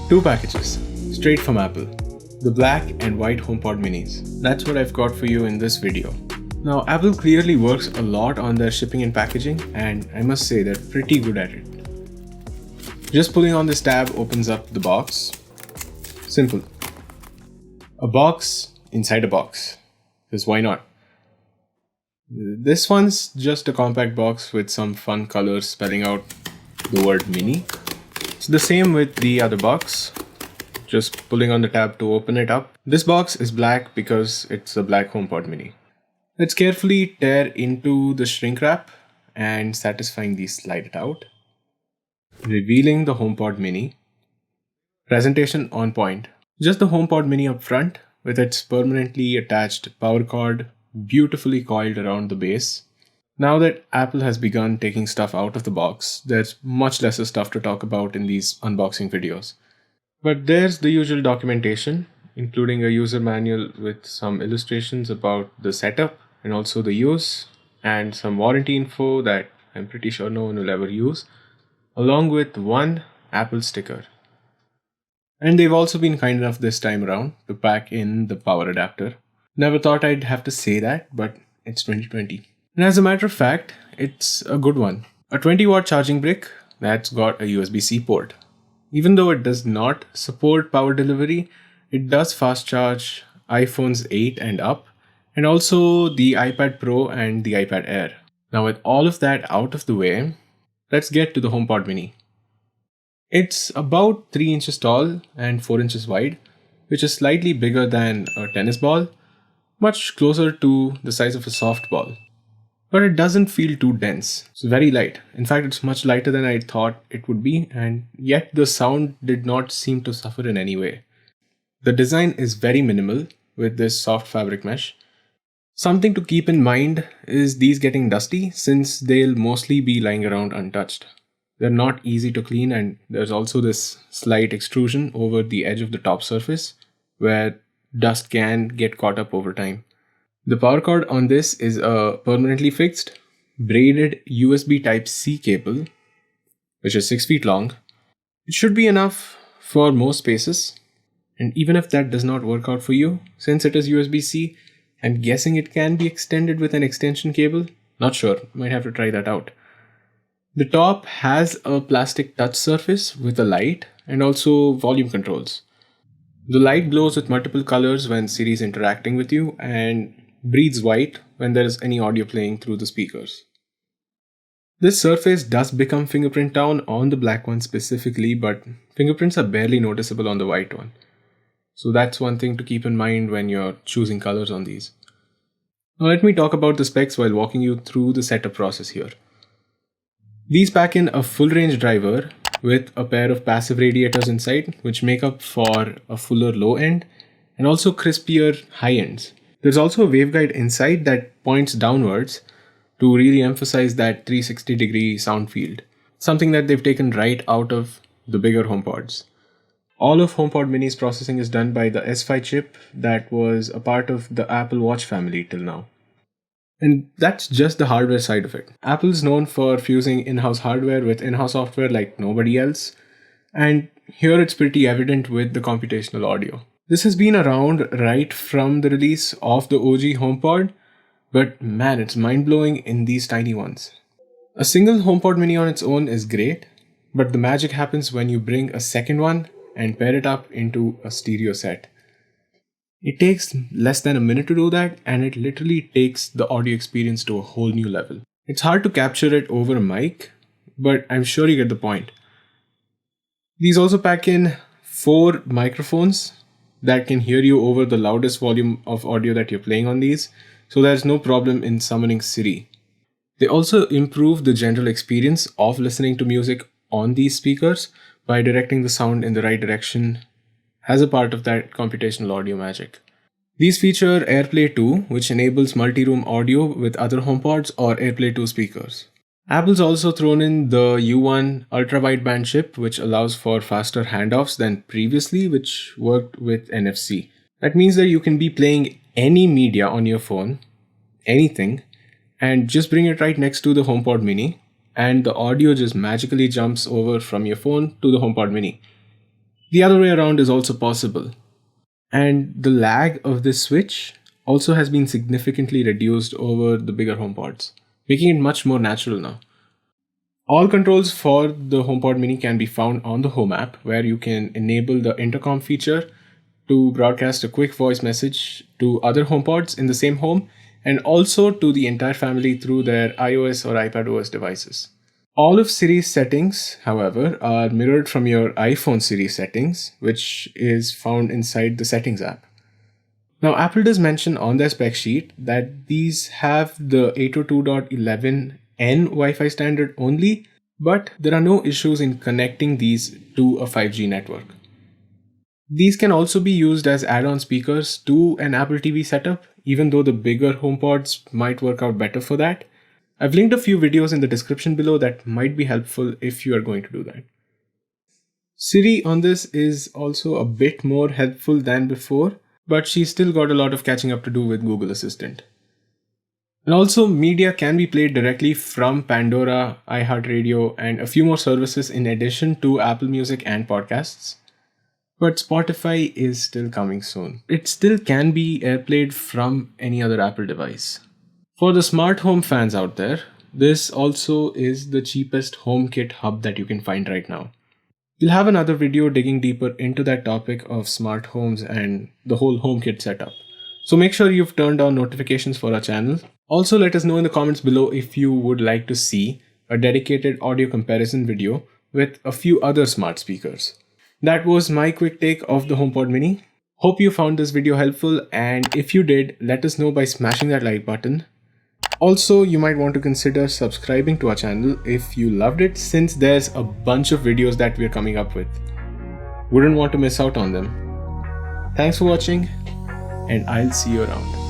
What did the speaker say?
Two packages, straight from Apple. The black and white HomePod Minis. That's what I've got for you in this video. Now, Apple clearly works a lot on their shipping and packaging, and I must say they're pretty good at it. Just pulling on this tab opens up the box. Simple. A box inside a box. Because why not? This one's just a compact box with some fun colors spelling out the word mini. It's the same with the other box. Just pulling on the tab to open it up. This box is black because it's a black HomePod Mini. Let's carefully tear into the shrink wrap and satisfyingly slide it out. Revealing the HomePod Mini. Presentation on point. Just the HomePod Mini up front with its permanently attached power cord beautifully coiled around the base. Now that Apple has begun taking stuff out of the box, there's much lesser stuff to talk about in these unboxing videos. But there's the usual documentation, including a user manual with some illustrations about the setup and also the use, and some warranty info that I'm pretty sure no one will ever use, along with one Apple sticker. And they've also been kind enough this time around to pack in the power adapter. Never thought I'd have to say that, but it's 2020. And as a matter of fact, it's a good one. A 20-watt charging brick that's got a USB-C port. Even though it does not support power delivery, it does fast charge iPhones 8 and up, and also the iPad Pro and the iPad Air. Now with all of that out of the way, let's get to the HomePod Mini. It's about 3 inches tall and 4 inches wide, which is slightly bigger than a tennis ball, much closer to the size of a softball. But it doesn't feel too dense. It's very light. In fact, it's much lighter than I thought it would be, and yet the sound did not seem to suffer in any way. The design is very minimal with this soft fabric mesh. Something to keep in mind is these getting dusty since they'll mostly be lying around untouched. They're not easy to clean, and there's also this slight extrusion over the edge of the top surface where dust can get caught up over time. The power cord on this is a permanently fixed, braided USB Type-C cable, which is 6 feet long. It should be enough for most spaces, and even if that does not work out for you, since it is USB-C, I'm guessing it can be extended with an extension cable. Not sure, might have to try that out. The top has a plastic touch surface with a light and also volume controls. The light glows with multiple colors when Siri is interacting with you and breathes white when there is any audio playing through the speakers. This surface does become fingerprint down on the black one specifically, but fingerprints are barely noticeable on the white one. So that's one thing to keep in mind when you're choosing colors on these. Now let me talk about the specs while walking you through the setup process here. These pack in a full range driver with a pair of passive radiators inside, which make up for a fuller low end and also crispier high ends. There's also a waveguide inside that points downwards to really emphasize that 360-degree sound field, something that they've taken right out of the bigger HomePods. All of HomePod Mini's processing is done by the S5 chip that was a part of the Apple Watch family till now. And that's just the hardware side of it. Apple's known for fusing in-house hardware with in-house software like nobody else, and here it's pretty evident with the computational audio. This has been around right from the release of the OG HomePod, but man, it's mind-blowing in these tiny ones. A single HomePod Mini on its own is great, but the magic happens when you bring a second one and pair it up into a stereo set. It takes less than a minute to do that, and it literally takes the audio experience to a whole new level. It's hard to capture it over a mic, but I'm sure you get the point. These also pack in 4 microphones that can hear you over the loudest volume of audio that you're playing on these, so there's no problem in summoning Siri. They also improve the general experience of listening to music on these speakers by directing the sound in the right direction as a part of that computational audio magic. These feature AirPlay 2, which enables multi-room audio with other HomePods or AirPlay 2 speakers. Apple's also thrown in the U1 ultra-wideband chip, which allows for faster handoffs than previously, which worked with NFC. That means that you can be playing any media on your phone, anything, and just bring it right next to the HomePod Mini, and the audio just magically jumps over from your phone to the HomePod Mini. The other way around is also possible. And the lag of this switch also has been significantly reduced over the bigger HomePods, making it much more natural now. All controls for the HomePod Mini can be found on the Home app, where you can enable the intercom feature to broadcast a quick voice message to other HomePods in the same home and also to the entire family through their iOS or iPadOS devices. All of Siri's settings, however, are mirrored from your iPhone Siri settings, which is found inside the Settings app. Now, Apple does mention on their spec sheet that these have the 802.11n Wi-Fi standard only, but there are no issues in connecting these to a 5G network. These can also be used as add-on speakers to an Apple TV setup, even though the bigger HomePods might work out better for that. I've linked a few videos in the description below that might be helpful if you are going to do that. Siri on this is also a bit more helpful than before, but she's still got a lot of catching up to do with Google Assistant. And also, media can be played directly from Pandora, iHeartRadio, and a few more services in addition to Apple Music and podcasts. But Spotify is still coming soon. It still can be AirPlayed from any other Apple device. For the smart home fans out there, this also is the cheapest HomeKit hub that you can find right now. We'll have another video digging deeper into that topic of smart homes and the whole HomeKit setup. So make sure you've turned on notifications for our channel. Also, let us know in the comments below if you would like to see a dedicated audio comparison video with a few other smart speakers. That was my quick take of the HomePod Mini. Hope you found this video helpful, and if you did, let us know by smashing that like button. Also, you might want to consider subscribing to our channel if you loved it, since there's a bunch of videos that we're coming up with. Wouldn't want to miss out on them. Thanks for watching, and I'll see you around.